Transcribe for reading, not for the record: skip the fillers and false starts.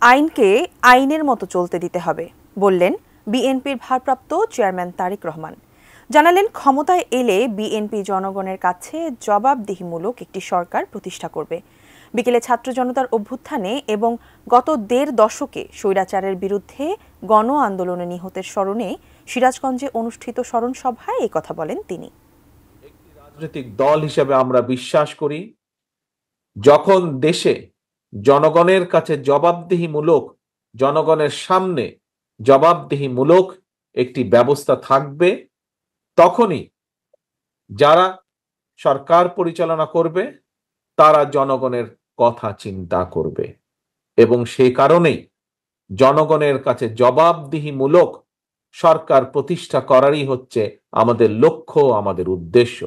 আইনকে আইনের মতো চলতে দিতে হবে বললেন বিএনপির ভারপ্রাপ্ত চেয়ারম্যান তারেক রহমান। জানালেন, ক্ষমতায় এলে বিএনপি জনগণের কাছে জবাবদিহিমূলক একটি সরকার প্রতিষ্ঠা করবে। বিকেলে ছাত্র জনতার অভ্যুত্থানে এবং গত ১.৫ দশকে স্বৈরাচারের বিরুদ্ধে গণ আন্দোলনে নিহতের স্মরণে সিরাজগঞ্জে অনুষ্ঠিত স্মরণ সভায় এই কথা বলেন তিনি। একটি রাজনৈতিক দল হিসেবে আমরা বিশ্বাস করি, যখন দেশে জনগণের কাছে জবাবদিহিমূলক, জনগণের সামনে জবাবদিহিমূলক একটি ব্যবস্থা থাকবে, তখনই যারা সরকার পরিচালনা করবে তারা জনগণের কথা চিন্তা করবে। এবং সেই কারণেই জনগণের কাছে জবাবদিহিমূলক সরকার প্রতিষ্ঠা করারই হচ্ছে আমাদের লক্ষ্য, আমাদের উদ্দেশ্য।